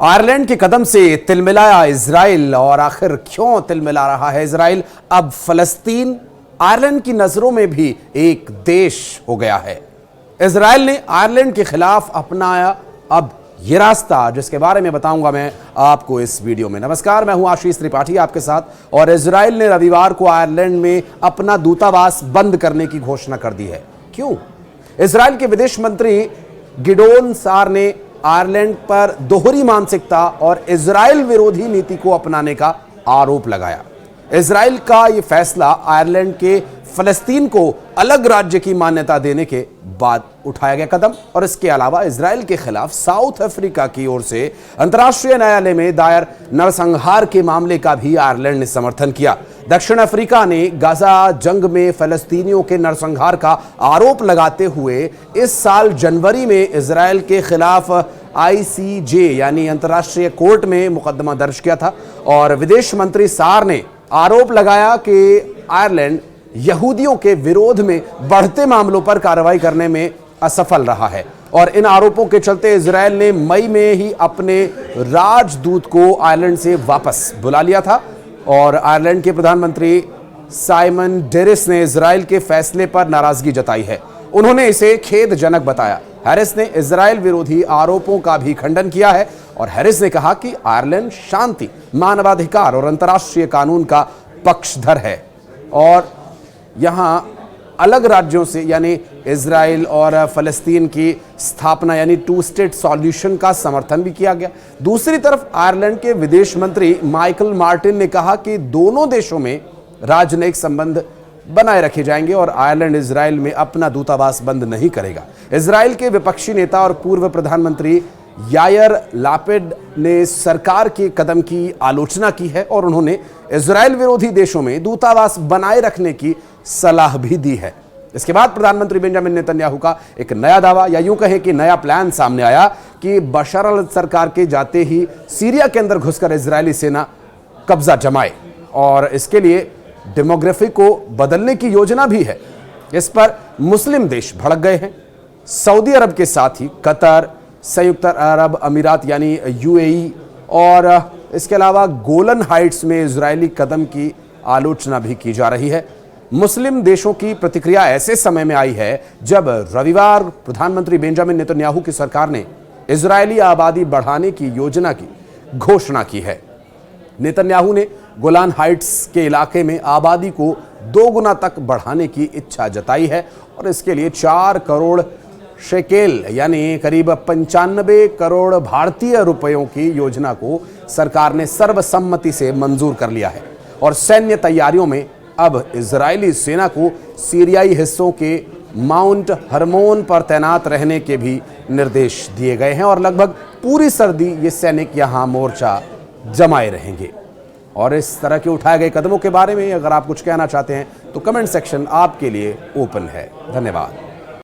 Ireland के कदम से तिलमिलाया Israel, और आखिर क्यों तिलमिला रहा है इजराइल? अब फलस्तीन आयरलैंड की नजरों में भी एक देश हो गया है। इजराइल ने आयरलैंड के खिलाफ अपनाया अब ये रास्ता, जिसके बारे में बताऊंगा मैं आपको इस वीडियो में। नमस्कार, मैं हूं आशीष त्रिपाठी आपके साथ। और इजराइल ने रविवार को आयरलैंड में अपना दूतावास बंद करने की घोषणा कर दी है। क्यों? इजराइल के विदेश मंत्री गिडोन सार ने आयरलैंड पर दोहरी मानसिकता और इजराइल विरोधी नीति को अपनाने का आरोप लगाया। इजराइल का यह फैसला आयरलैंड के फलस्तीन को अलग राज्य की मान्यता देने के बाद उठाया गया कदम। और इसके अलावा इजराइल के खिलाफ साउथ अफ्रीका की ओर से अंतर्राष्ट्रीय न्यायालय में दायर नरसंहार के मामले का भी आयरलैंड ने समर्थन किया। दक्षिण अफ्रीका ने गाजा जंग में फलस्तीनियों के नरसंहार का आरोप लगाते हुए इस साल जनवरी में इजराइल के खिलाफ ICJ यानी अंतर्राष्ट्रीय कोर्ट में मुकदमा दर्ज किया था। और विदेश मंत्री सार ने आरोप लगाया कि आयरलैंड यहूदियों के विरोध में बढ़ते मामलों पर कार्रवाई करने में असफल रहा है। और इन आरोपों के चलते इजराइल ने मई में ही अपने राजदूत को आयरलैंड से वापस बुला लिया था। और आयरलैंड के प्रधानमंत्री साइमन डेरिस ने इजराइल के फैसले पर नाराजगी जताई है। उन्होंने इसे खेदजनक बताया। हैरिस ने इजराइल विरोधी आरोपों का भी खंडन किया है। और हैरिस ने कहा कि आयरलैंड शांति, मानवाधिकार और अंतर्राष्ट्रीय कानून का पक्षधर है। और यहां अलग राज्यों से यानी इजराइल और फलस्तीन की स्थापना यानी 2 स्टेट सॉल्यूशन का समर्थन भी किया गया। दूसरी तरफ आयरलैंड के विदेश मंत्री माइकल मार्टिन ने कहा कि दोनों देशों में राजनयिक संबंध बनाए रखे जाएंगे और आयरलैंड इजराइल में अपना दूतावास बंद नहीं करेगा। इजराइल के विपक्षी नेता और पूर्व प्रधानमंत्री यायर लापिड ने सरकार के कदम की आलोचना की है और उन्होंने इजराइल विरोधी देशों में दूतावास बनाए रखने की सलाह भी दी है। इसके बाद प्रधानमंत्री बेंजामिन नेतन्याहू का एक नया दावा या यूं कहें कि नया प्लान सामने आया कि बशर अल सरकार के जाते ही सीरिया के अंदर घुसकर इजरायली सेना कब्जा जमाए। और इसके लिए डेमोग्राफी को बदलने की योजना भी है। इस पर मुस्लिम देश भड़क गए हैं। सऊदी अरब के साथ ही कतर, संयुक्त अरब अमीरात यानी UAE और इसके अलावा गोलन हाइट्स में इजरायली कदम की आलोचना भी की जा रही है। मुस्लिम देशों की प्रतिक्रिया ऐसे समय में आई है जब रविवार प्रधानमंत्री बेंजामिन नेतन्याहू की सरकार ने इजरायली आबादी बढ़ाने की योजना की घोषणा की है। नेतन्याहू ने गोलान हाइट्स के इलाके में आबादी को 2 गुना तक बढ़ाने की इच्छा जताई है। और इसके लिए 4 करोड़ शेकेल यानी करीब 95 करोड़ भारतीय रुपयों की योजना को सरकार ने सर्वसम्मति से मंजूर कर लिया है। और सैन्य तैयारियों में अब इजरायली सेना को सीरियाई हिस्सों के माउंट हरमोन पर तैनात रहने के भी निर्देश दिए गए हैं। और लगभग पूरी सर्दी ये सैनिक यहां मोर्चा जमाए रहेंगे। और इस तरह के उठाए गए कदमों के बारे में अगर आप कुछ कहना चाहते हैं तो कमेंट सेक्शन आपके लिए ओपन है। धन्यवाद।